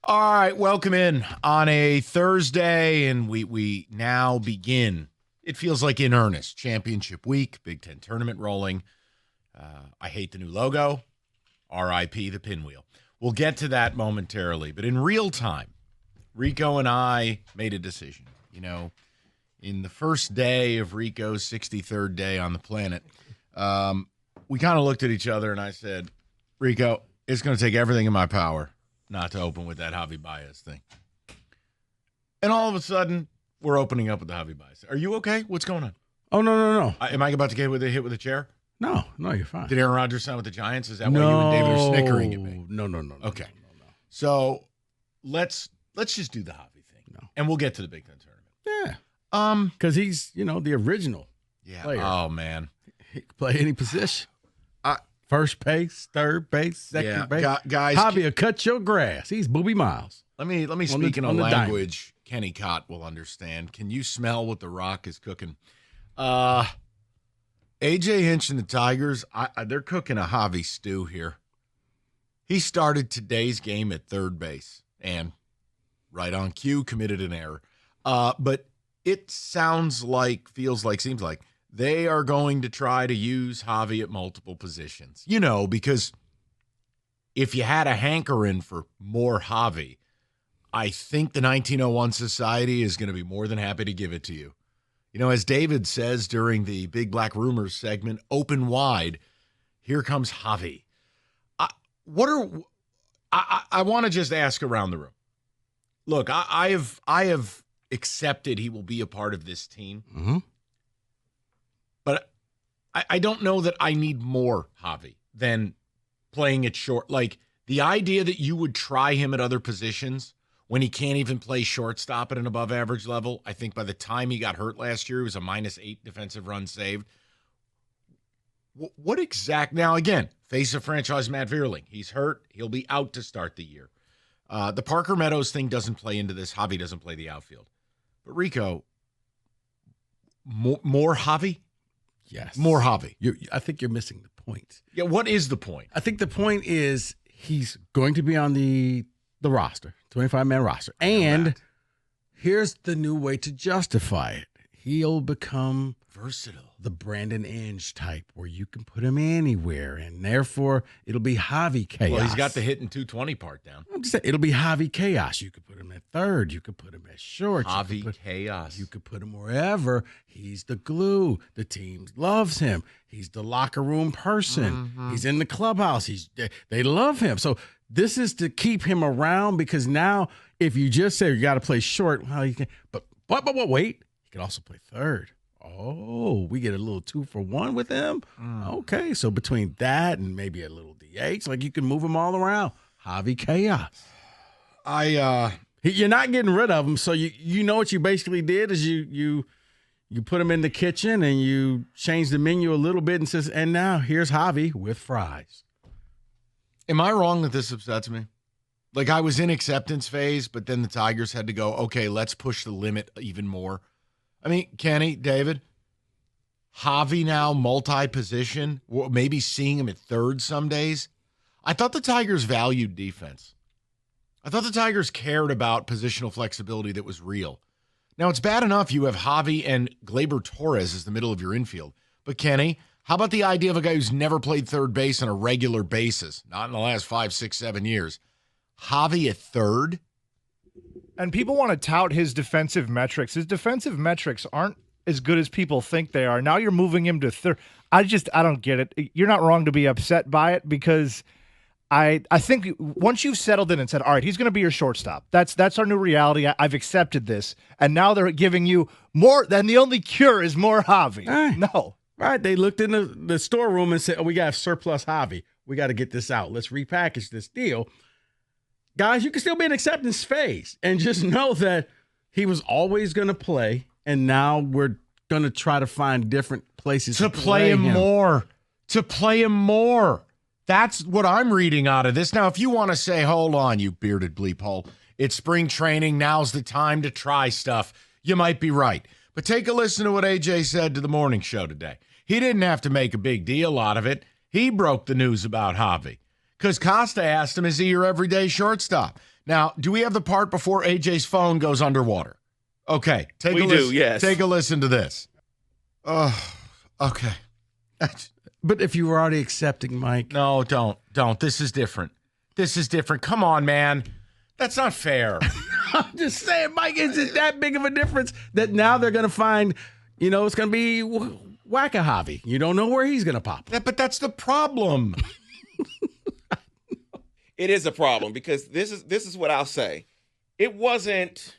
All right, welcome in on a Thursday, and we now begin. It feels like in earnest. Championship week, Big Ten tournament rolling. I hate the new logo. R.I.P. the pinwheel. We'll get to that momentarily, but in real time, Rico and I made a decision. You know, in the first day of Rico's 63rd day on the planet, we kind of looked at each other, and I said, Rico, it's going to take everything in my power not to open with that Javy Baez thing. And all of a sudden, we're opening up with the Javy Baez. Are you okay? What's going on? Oh, no. Am I about to get hit with a chair? No, you're fine. Did Aaron Rodgers sign with the Giants? Is that why you and David are snickering at me? No. Okay. No. So let's just do the Javy thing. No. And we'll get to the Big Ten tournament. Yeah. Because he's, the original player. Oh, man. He can play any position. First base, third base, second base. Guys, Javy will cut your grass. He's Booby Miles. Let me speak in a language Kenny Cott will understand. Can you smell what the Rock is cooking? AJ Hinch and the Tigers, they're cooking a Javy stew here. He started today's game at third base and right on cue committed an error. But it seems like they are going to try to use Javy at multiple positions. Because if you had a hankering for more Javy, I think the 1901 Society is going to be more than happy to give it to you. As David says during the Big Black Rumors segment, open wide, here comes Javy. I want to just ask around the room. Look, I have accepted he will be a part of this team. Mm-hmm. But I don't know that I need more Javy than playing it short. Like, the idea that you would try him at other positions when he can't even play shortstop at an above-average level. I think by the time he got hurt last year, he was a -8 defensive run saved. What exact? Now, again, face of franchise Matt Vierling. He's hurt. He'll be out to start the year. The Parker Meadows thing doesn't play into this. Javy doesn't play the outfield. But, Rico, more Javy? Yes. More Javy. I think you're missing the point. Yeah, what is the point? I think the point is he's going to be on the roster, 25-man roster. And here's the new way to justify it. He'll become versatile. The Brandon Inge type where you can put him anywhere, and therefore it'll be Javy chaos. Well, he's got the hitting 220 part down. I'm just saying, it'll be Javy chaos. You could put him at third. You could put him at short. Javy chaos. You could put him wherever. He's the glue. The team loves him. He's the locker room person. Mm-hmm. He's in the clubhouse. They love him. So this is to keep him around, because now if you just say you got to play short, well, you can. But wait, he can also play third. Oh, we get a little 2-for-1 with him? Okay, so between that and maybe a little DH, like, you can move him all around. Javy chaos. You're not getting rid of him, so you know what you basically did is you put him in the kitchen and you change the menu a little bit and says, and now here's Javy with fries. Am I wrong that this upsets me? Like, I was in acceptance phase, but then the Tigers had to go, okay, let's push the limit even more. I mean, Kenny, David, Javy now multi-position, maybe seeing him at third some days. I thought the Tigers valued defense. I thought the Tigers cared about positional flexibility that was real. Now, it's bad enough you have Javy and Gleyber Torres as the middle of your infield. But, Kenny, how about the idea of a guy who's never played third base on a regular basis? Not in the last 5, 6, 7 years. Javy at third? And people want to tout his defensive metrics. His defensive metrics aren't as good as people think they are. Now you're moving him to third. I don't get it. You're not wrong to be upset by it, because I think once you've settled in and said, all right, he's going to be your shortstop. That's our new reality. I've accepted this. And now they're giving you more, then the only cure is more Javy. No. Right. They looked in the storeroom and said, we got surplus Javy. We got to get this out. Let's repackage this deal. Guys, you can still be in acceptance phase and just know that he was always going to play, and now we're going to try to find different places to play him more. To play him more. That's what I'm reading out of this. Now, if you want to say, hold on, you bearded bleep hole, it's spring training, now's the time to try stuff, you might be right. But take a listen to what AJ said to the morning show today. He didn't have to make a big deal out of it. He broke the news about Javy. Because Costa asked him, is he your everyday shortstop? Now, do we have the part before AJ's phone goes underwater? Okay. Take a listen to this. Oh, okay. But if you were already accepting, Mike. No, don't. This is different. Come on, man. That's not fair. I'm just saying, Mike, is it that big of a difference that now they're going to find, it's going to be Whack-a-Javi. You don't know where he's going to pop. Yeah, but that's the problem. It is a problem because this is what I'll say. It wasn't,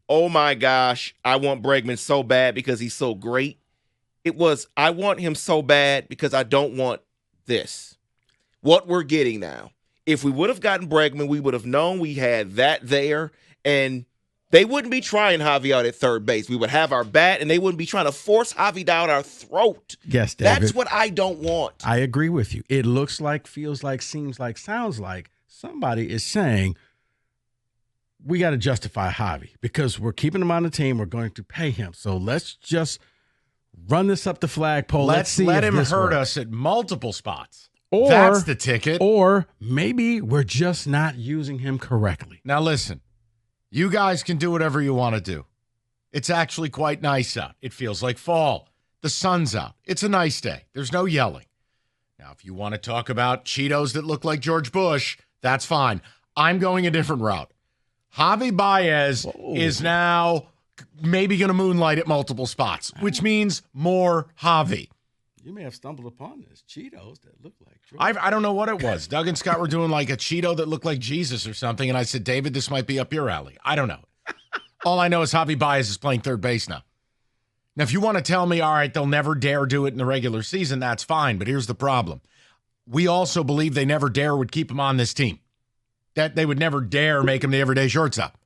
oh my gosh, I want Bregman so bad because he's so great. It was, I want him so bad because I don't want this. What we're getting now. If we would have gotten Bregman, we would have known we had that there, and they wouldn't be trying Javi out at third base. We would have our bat, and they wouldn't be trying to force Javi down our throat. Yes, David. That's what I don't want. I agree with you. It looks like, feels like, seems like, sounds like somebody is saying we got to justify Javi because we're keeping him on the team. We're going to pay him. So let's just run this up the flagpole. Let's see let if him this hurt works. us at multiple spots. Or that's the ticket. Or maybe we're just not using him correctly. Now listen, you guys can do whatever you want to do. It's actually quite nice out. It feels like fall. The sun's out. It's a nice day. There's no yelling. Now, if you want to talk about Cheetos that look like George Bush, that's fine. I'm going a different route. Javy Baez is now maybe going to moonlight at multiple spots, which means more Javi. You may have stumbled upon this. Cheetos that look like George. I don't know what it was. Doug and Scott were doing like a Cheeto that looked like Jesus or something, and I said, David, this might be up your alley. I don't know. All I know is Javy Baez is playing third base now. Now, if you want to tell me, all right, they'll never dare do it in the regular season, that's fine, but here's the problem. We also believe they never dare would keep him on this team. That they would never dare make him the everyday shortstop.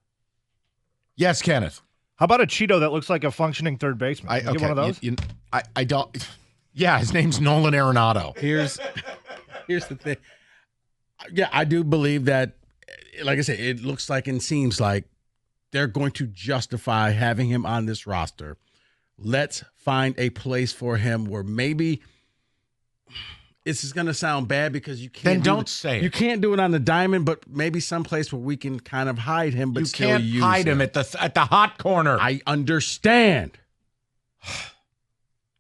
Yes, Kenneth. How about a Cheeto that looks like a functioning third baseman? Can you get one of those? I don't. Yeah, his name's Nolan Arenado. Here's the thing. Yeah, I do believe that, like I said, it looks like and seems like they're going to justify having him on this roster. Let's find a place for him where maybe this is going to sound bad because you can't. Then don't say it. You can't do it on the diamond, but maybe someplace where we can kind of hide him, but you still can't use hide him at the hot corner. I understand.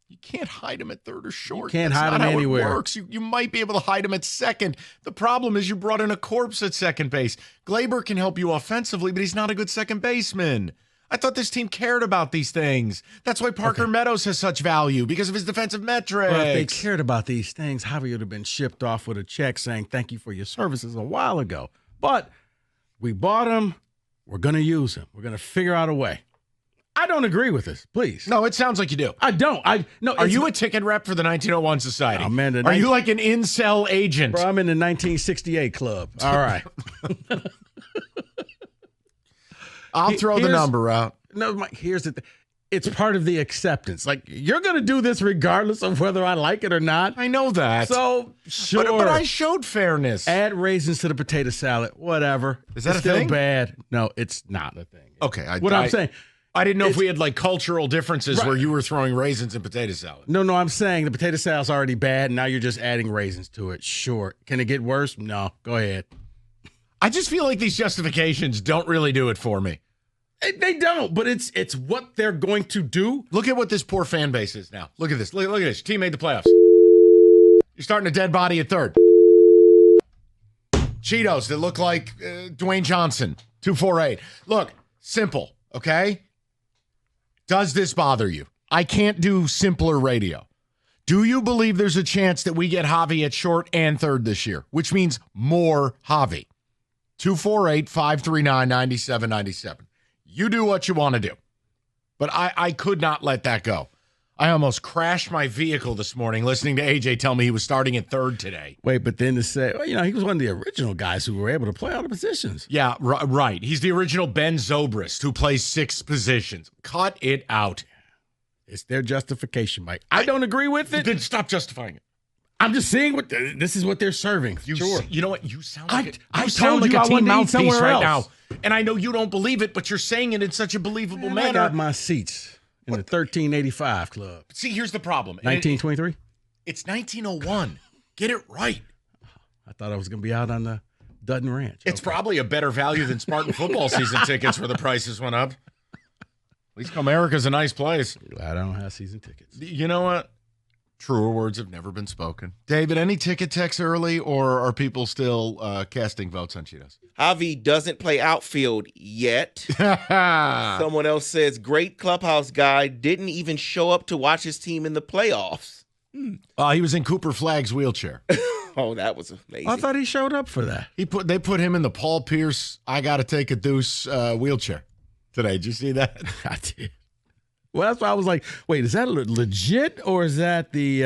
You can't hide him at third or short. You can't That's hide not him how anywhere. It works. You might be able to hide him at second. The problem is you brought in a corpse at second base. Glaber can help you offensively, but he's not a good second baseman. I thought this team cared about these things. That's why Parker Meadows has such value, because of his defensive metrics. Well, if they cared about these things, Javi would have been shipped off with a check saying thank you for your services a while ago. But we bought him. We're going to use him. We're going to figure out a way. I don't agree with this, please. No, it sounds like you do. I don't. Are you a ticket rep for the 1901 Society? Oh, man, Are you like an incel agent? Bro, I'm in the 1968 club. All right. I'll throw the number out. No, Mike, here's the thing. It's part of the acceptance. Like, you're going to do this regardless of whether I like it or not. I know that. So, sure. But I showed fairness. Add raisins to the potato salad. Whatever. Is that it's a thing? still bad. No, it's not a thing. Okay. I'm saying. I didn't know if we had like cultural differences where you were throwing raisins in potato salad. No, I'm saying the potato salad's already bad, and now you're just adding raisins to it. Sure. Can it get worse? No. Go ahead. I just feel like these justifications don't really do it for me. They don't, but it's what they're going to do. Look at what this poor fan base is now. Look at this. Look at this. Your team made the playoffs. You're starting a dead body at third. Cheetos that look like Dwayne Johnson, 248. Look, simple, okay? Does this bother you? I can't do simpler radio. Do you believe there's a chance that we get Javy at short and third this year, which means more Javy? 248-539-9797. You do what you want to do. But I could not let that go. I almost crashed my vehicle this morning listening to AJ tell me he was starting at third today. Wait, but then to say, well, he was one of the original guys who were able to play all the positions. Yeah, right. He's the original Ben Zobrist who plays 6 positions. Cut it out. It's their justification, Mike. I don't agree with it. Then stop justifying it. I'm just saying this is what they're serving. Sure. You know what? You sound like I told you I wanted to eat somewhere right else. now. And I know you don't believe it, but you're saying it in such a believable manner. I got my seats in the 1385 club. See, here's the problem. 1923? It's 1901. Get it right. I thought I was going to be out on the Dutton Ranch. It's probably a better value than Spartan football season tickets where the prices went up. At least Comerica's a nice place. Glad I don't have season tickets. You know what? Truer words have never been spoken. David, any ticket techs early, or are people still casting votes on Cheetos? Javy doesn't play outfield yet. Someone else says, great clubhouse guy, didn't even show up to watch his team in the playoffs. He was in Cooper Flagg's wheelchair. Oh, that was amazing. I thought he showed up for that. They put him in the Paul Pierce, I got to take a deuce wheelchair today. Did you see that? I did. Well, that's why I was like, wait, is that legit or is that the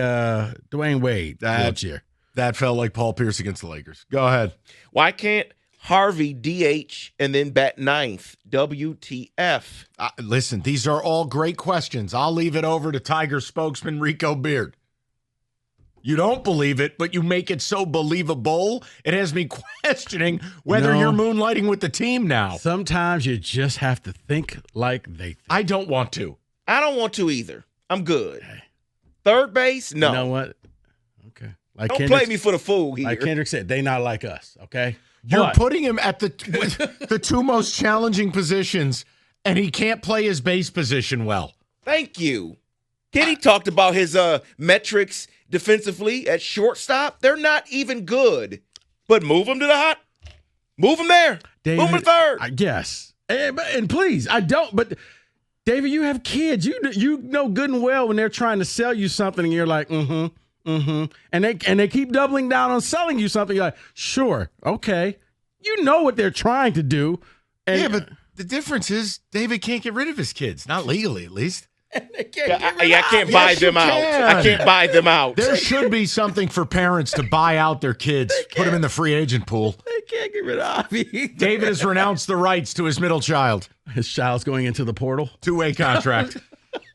Dwayne Wade wheelchair? That felt like Paul Pierce against the Lakers. Go ahead. Why can't Harvey DH and then bat ninth? WTF? Listen, these are all great questions. I'll leave it over to Tiger spokesman Rico Beard. You don't believe it, but you make it so believable. It has me questioning whether you're moonlighting with the team now. Sometimes you just have to think like they think. I don't want to. I don't want to either. I'm good. Third base? No. You know what? Okay. Like don't play me for the fool here. Like Kendrick said, they not like us, okay? You're putting him at the two most challenging positions, and he can't play his base position well. Thank you. Getty talked about his metrics defensively at shortstop. They're not even good. But move him to the hot. Move him there. David, move him to third. I guess. And please, I don't, but David, you have kids. You know good and well when they're trying to sell you something and you're like, and they keep doubling down on selling you something. You're like, sure, okay. You know what they're trying to do. And yeah, but the difference is David can't get rid of his kids, not legally at least. I can't buy them out. I can't buy them out. There should be something for parents to buy out their kids, put them in the free agent pool. They can't get rid of me. David has renounced the rights to his middle child. His child's going into the portal. Two-way contract.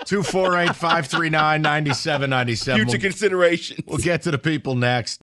248-539-9797. Future consideration. We'll get to the people next.